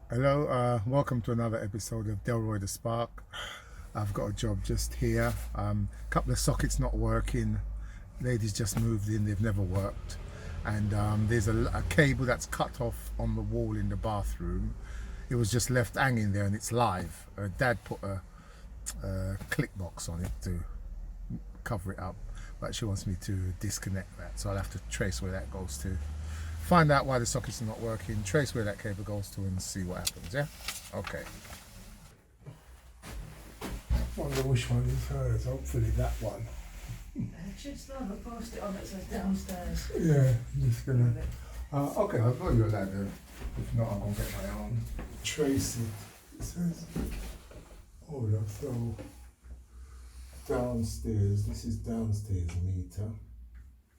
Hello, welcome to another episode of Delroy the Spark. I've got a job just here. Couple of sockets not working. Ladies just moved in, they've never worked. And there's a cable that's cut off on the wall in the bathroom. It was just left hanging there and it's live. Dad put a click box on it to cover it up, but she wants me to disconnect that. So I'll have to trace where that goes to. Find out why the sockets are not working, trace where that cable goes to and see what happens, yeah? Okay. Wonder which one is hers, hopefully that one. It should still have a post-it on that says downstairs. Yeah, I'm just gonna... okay, I've got your ladder. If not, I'm gonna get my own. Trace it. It says... Hold on, so... Downstairs, this is downstairs meter.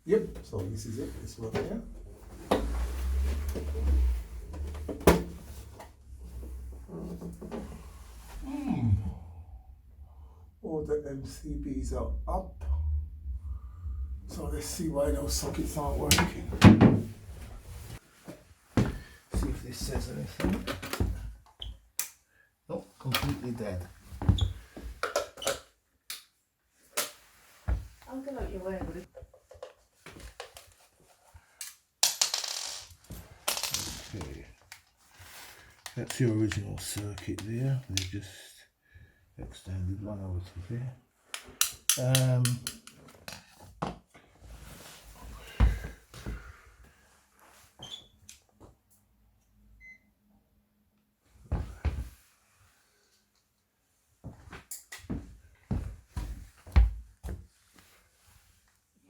Yep, so this is it, this one here. All the MCBs are up. So let's see why those sockets aren't working. See if this says anything. Nope, completely dead. I'll go out your way with it. Okay. That's the original circuit there. They've just extended one over to there.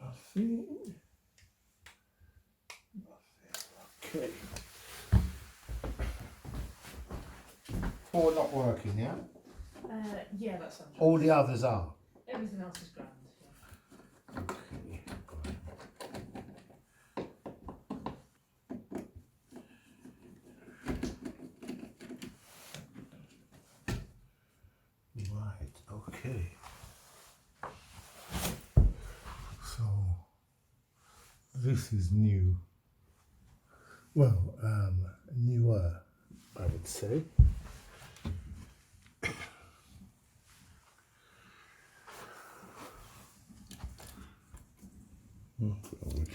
Nothing. Okay. Four not working, yeah? Yeah, that sounds right. All the others are. Everything else is grand. Yeah. Okay. Right, okay. So this is new. Well, newer, I would say. Oh, God.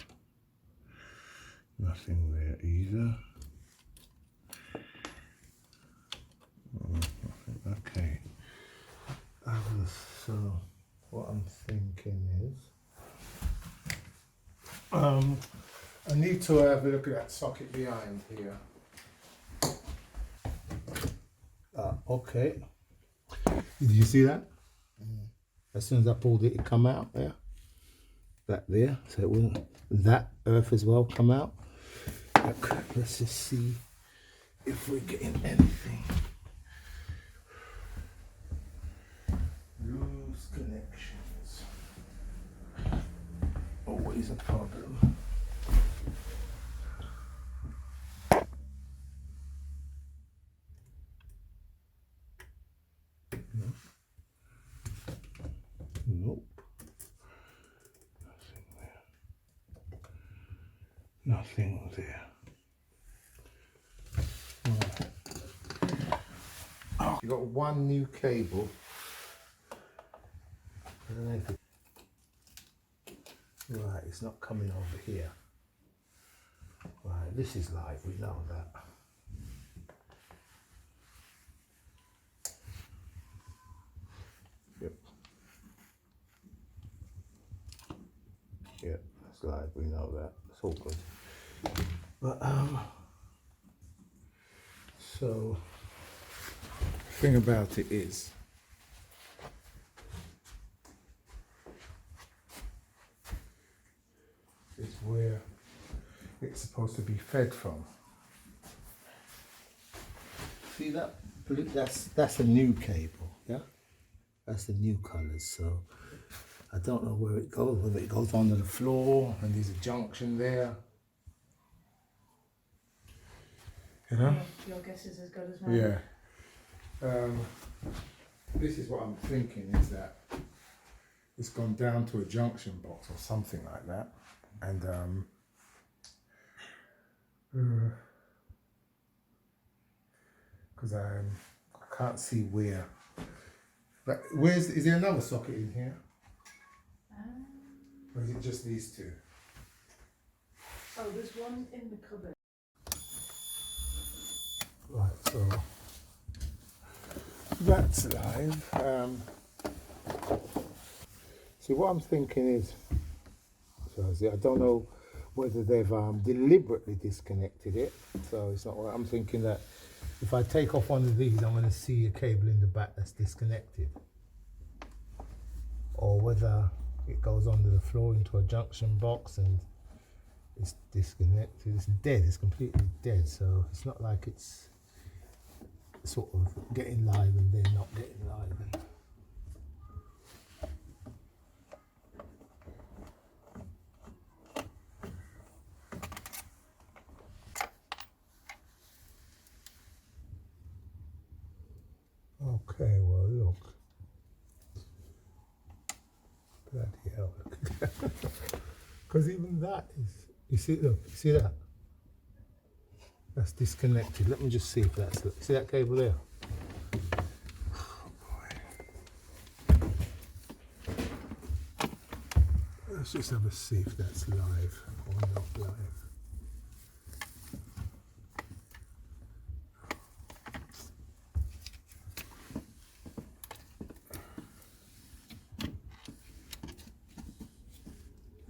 Nothing there either. Okay. So what I'm thinking is, I need to have a look at that socket behind here. Okay. Did you see that? As soon as I pulled it, it come out there. That there, so it wouldn't. That earth as well come out. Okay, let's just see if we're getting anything. Loose connections. Always a problem. Nope. Nothing there. Right. Oh, you got one new cable. I don't know if right, it's not coming over here. Right, this is live, we know that. Yep. Yep, that's live, we know that. It's all good. But so the thing about it is where it's supposed to be fed from. See that? That's a new cable, yeah? That's the new colours, so I don't know where it goes, whether it goes under the floor and there's a junction there. You know? Your guess is as good as mine. Yeah. This is what I'm thinking is that it's gone down to a junction box or something like that. And because I can't see where. But is there another socket in here? Or is it just these two? Oh, there's one in the cupboard. Right, so that's live. See, what I'm thinking is, I don't know whether they've deliberately disconnected it, so it's not. I'm thinking that if I take off one of these, I'm going to see a cable in the back that's disconnected, or whether it goes under the floor into a junction box and it's disconnected. It's dead. It's completely dead. So it's not like it's sort of getting live and then not getting live. Okay, well look. Bloody hell, look. Because even that is, you see, look, you see that? That's disconnected. Let me just see if that's, look, see that cable there? Oh boy. Let's just have a see if that's live or not live.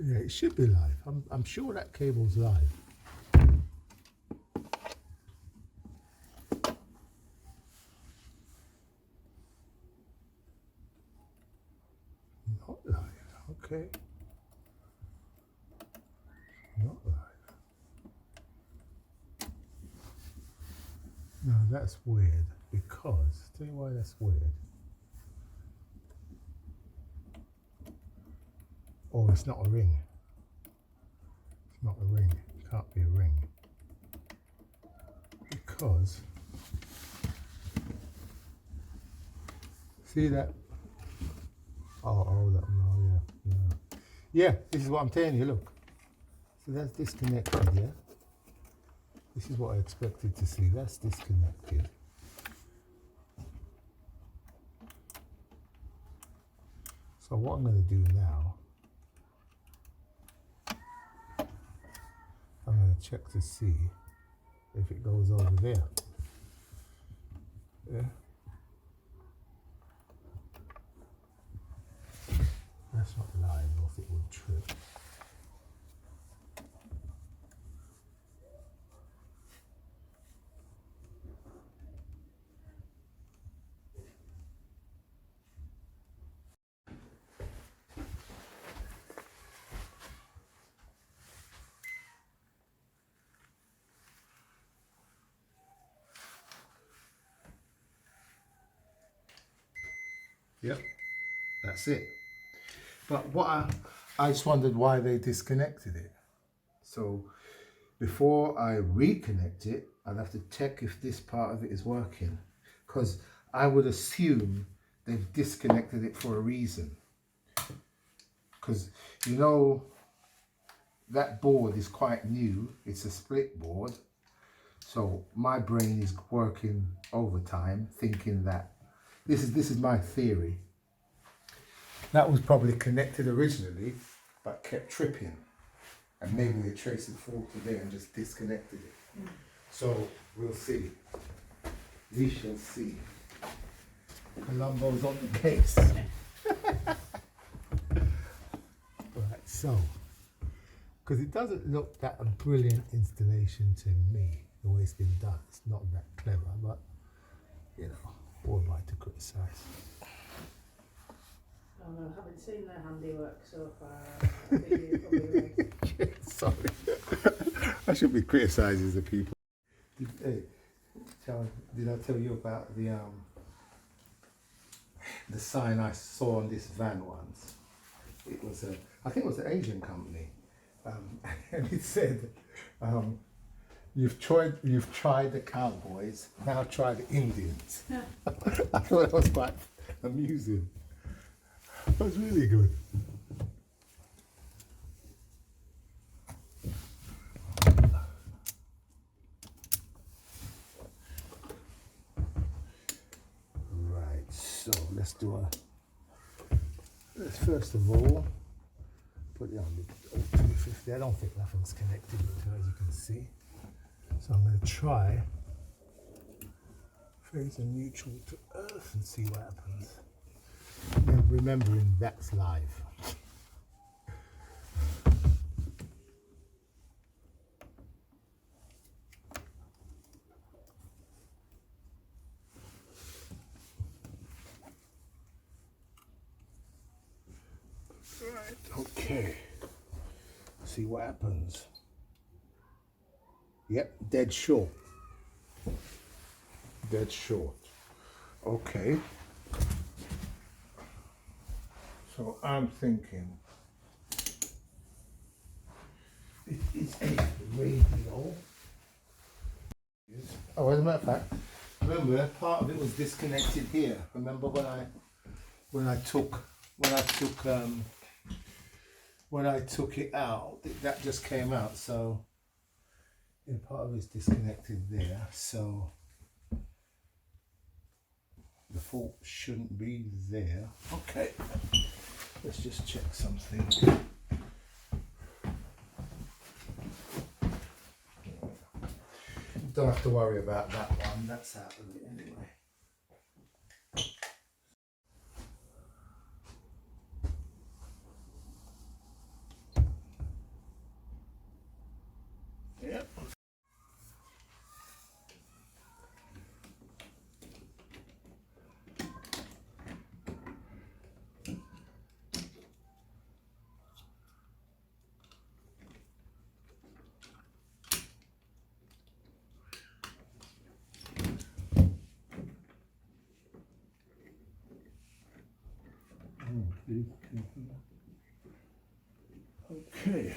Yeah, it should be live. I'm sure that cable's live. Not live, okay. Not live. No, that's weird because, tell you why that's weird. Oh, it's not a ring. It's not a ring. It can't be a ring. Because, see that? Oh, hold up, no, yeah, no. Yeah, this is what I'm telling you, look. So that's disconnected, yeah? This is what I expected to see. That's disconnected. So what I'm going to do now, I'm going to check to see if it goes over there. Yeah. That's not live, or if it would trip. Yep, that's it. But what I just wondered why they disconnected it. So before I reconnect it, I'd have to check if this part of it is working, because I would assume they've disconnected it for a reason. Because you know that board is quite new. It's a split board. So my brain is working overtime, thinking that this is my theory. That was probably connected originally, but kept tripping. And maybe they traced the fault to there and just disconnected it. So we'll see. We shall see. Columbo's on the case. Right, so, because it doesn't look that a brilliant installation to me, the way it's been done. It's not that clever, but, you know, who am I to criticise? Oh no, I haven't seen their handiwork so far. I think you're probably right. Sorry. I should be criticising the people. Did I tell you about the sign I saw on this van once? It was I think it was an Asian company, and it said, "You've tried the cowboys, now try the Indians." I thought it was quite amusing. It was really good. So let's first of all put it on the 250. I don't think nothing's connected to it, as you can see. So I'm going to try phase a neutral to earth and see what happens. Now, remembering that's live. Right, okay. See what happens. Yep, dead short. Dead short. Okay. So I'm thinking It is a radio. oh, as a matter of fact, remember part of it was disconnected here. Remember when I took it out, that just came out. So Yeah, part of it's disconnected there, so the fault shouldn't be there. okay, let's just check something. Don't have to worry about that one. That's out of it anyway. Yep. Okay.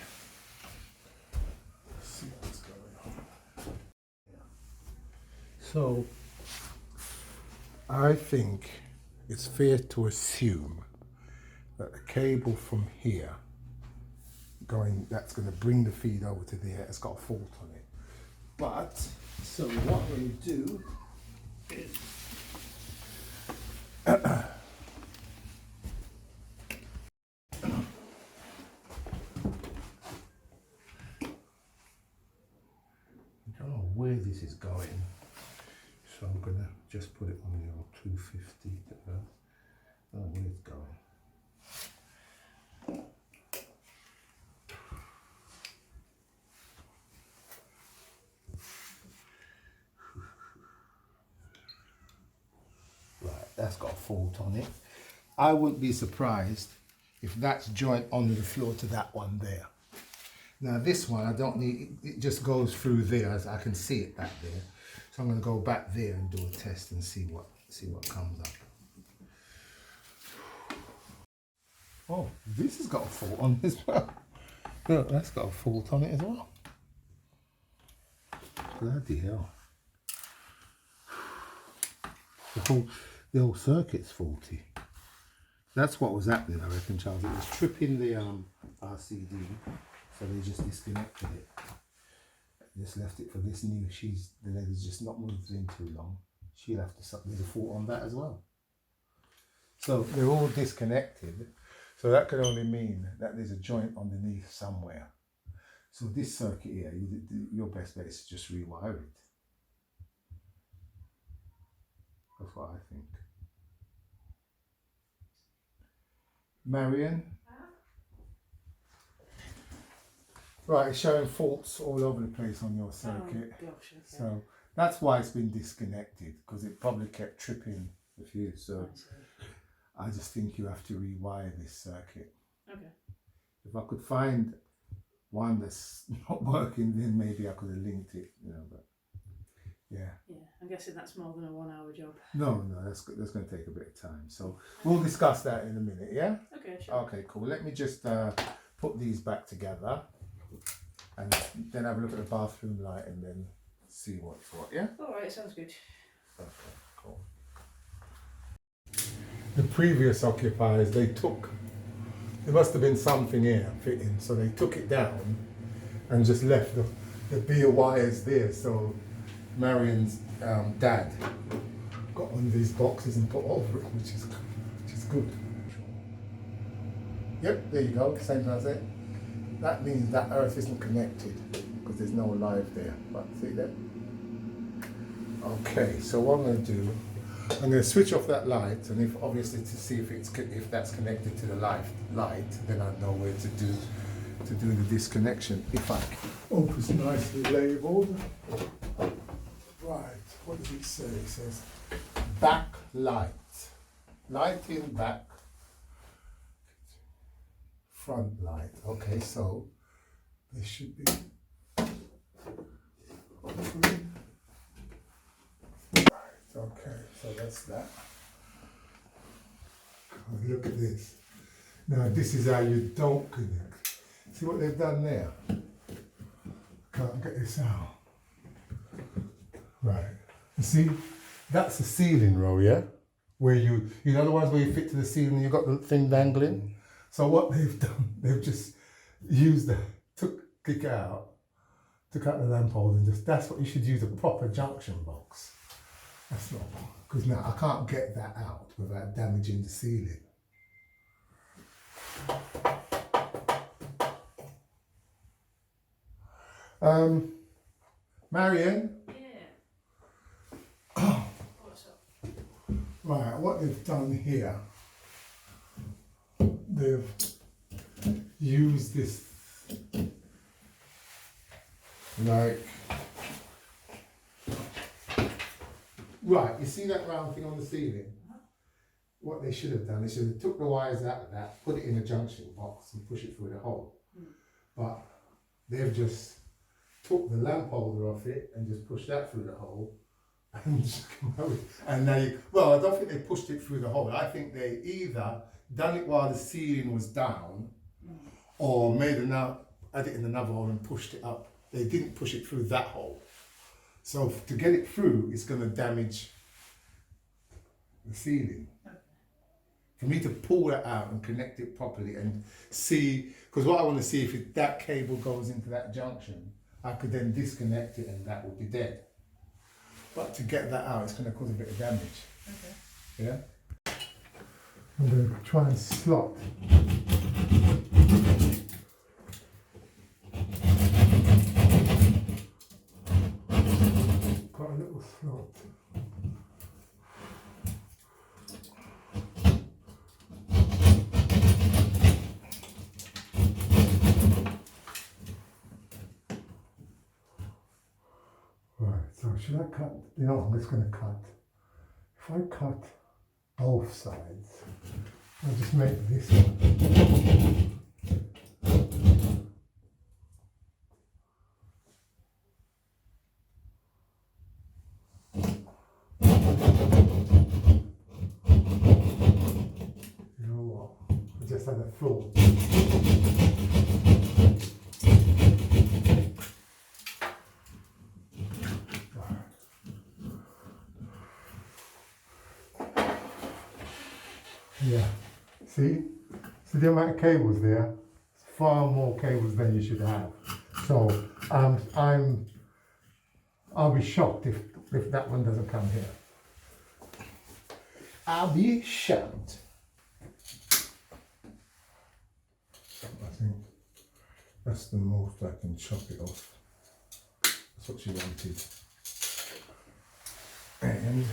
Let's see what's going on. So I think it's fair to assume that the cable from here that's going to bring the feed over to there has got a fault on it. But so what I'm going to do is I don't know where this is going, so I'm going to just put it on the old 250 to earth. I don't know where it's going. Right, that's got a fault on it. I wouldn't be surprised if that's joint under the floor to that one there. Now this one I don't need, it just goes through there, as I can see it back there. So I'm going to go back there and do a test and see what comes up. Oh, this has got a fault on it as well. Look, that's got a fault on it as well. Bloody hell. The whole circuit's faulty. That's what was happening, I reckon, Charles. It was tripping the RCD, so they just disconnected it. Just left it for this new. The lady's just not moved in too long. She'll have to there's a fault on that as well. So they're all disconnected. So that could only mean that there's a joint underneath somewhere. So this circuit here, your best bet is to just rewire it. That's what I think. Marion? Right, it's showing faults all over the place on your circuit. Oh, gosh, okay. So that's why it's been disconnected, because it probably kept tripping the fuse. So I just think you have to rewire this circuit. Okay. If I could find one that's not working, then maybe I could have linked it, but yeah. Yeah, I'm guessing that's more than a 1 hour job. No, that's going to take a bit of time. So we'll discuss that in a minute, yeah? Okay, sure. Okay, cool. Let me just put these back together and then have a look at the bathroom light and then see what's what, yeah? Alright, sounds good. Okay, cool. The previous occupiers, there must have been something here fitting, so they took it down and just left the bare wires there. So Marion's dad got on these boxes and put over it, which is good. Yep, there you go, same as it. That means that earth isn't connected because there's no live there. But see that? Okay, so what I'm going to do, I'm going to switch off that light, and if obviously to see if that's connected to the light, then I know where to do the disconnection. If I open it's nicely labelled. Right, what does it say? It says backlight, light in back, front light. Okay, so there should be. Okay, so that's that. Oh, look at this. Now this is how you don't connect. See what they've done there? Can't get this out. Right. You see, that's the ceiling row, yeah? Where you know the ones where you fit to the ceiling and you've got the thing dangling? So what they've done, they've just used took out the lamp hole and that's what you should use, a proper junction box. That's not, because now I can't get that out without damaging the ceiling. Marion? Yeah. Oh, What's up? right, what they've done here, they've used this, like, right, you see that round thing on the ceiling? What they should have done, they should have took the wires out of that, put it in a junction box and push it through the hole. But they've just took the lamp holder off it and just pushed that through the hole. And they, well, I don't think they pushed it through the hole. I think they either done it while the ceiling was down or had it in another hole and pushed it up. They didn't push it through that hole. So to get it through, it's going to damage the ceiling. Okay. For me to pull that out and connect it properly and see, because what I want to see, if that cable goes into that junction, I could then disconnect it and that would be dead. But to get that out, it's going to cause a bit of damage. Okay. Yeah? I'm going to try and slot. Quite a little slot. Right, so should I cut? You know, I'm just going to cut. If I cut both sides, I'll just make this one. You know what? I just had a thought. Yeah, see the amount of cables there, it's far more cables than you should have. So I'll be shocked if that one doesn't come here. I'll be shocked. I think that's the most I can chop it off. That's what she wanted. And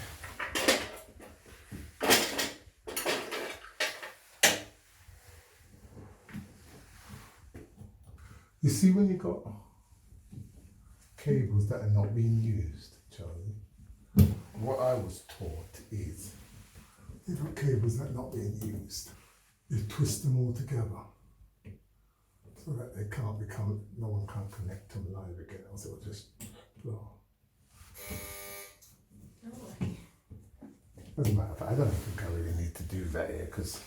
you see when you got cables that are not being used, Charlie, what I was taught is, you've got cables that are not being used, you twist them all together so that they can't become, no one can connect them live again, else it'll just blow. As a matter of fact, I don't think I really need to do that here because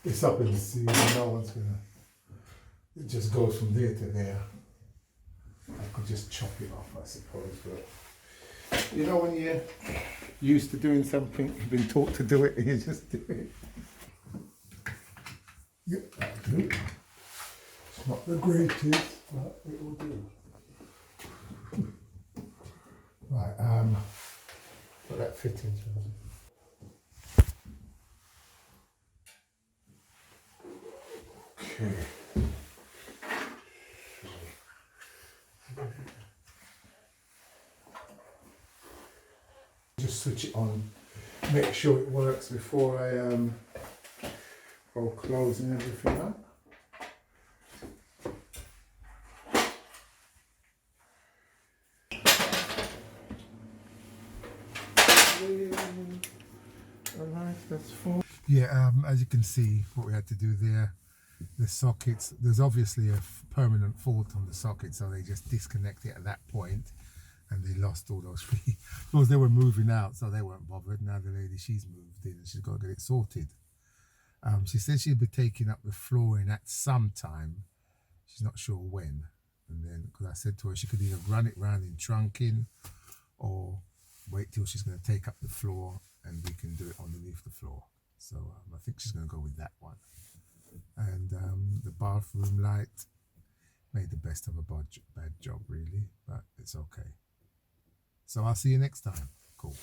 it's up in the ceiling, no one's gonna. It just goes from there to there. I could just chop it off, I suppose, but you know when you're used to doing something, you've been taught to do it, and you just do it. Yep, that'll do. It's not the greatest, but it will do. Right, put that fit in. Okay. Just switch it on, make sure it works before I go closing everything up. Yeah, as you can see, what we had to do there, the sockets, there's obviously a permanent fault on the socket, so they just disconnect it at that point, and they lost all those three. Because they were moving out, so they weren't bothered. Now the lady, she's moved in and she's got to get it sorted. She said she'd be taking up the flooring at some time. She's not sure when. And then, because I said to her, she could either run it round in trunking or wait till she's going to take up the floor and we can do it underneath the floor. So I think she's going to go with that one. And the bathroom light, made the best of a bad job really, but it's okay. So I'll see you next time. Cool.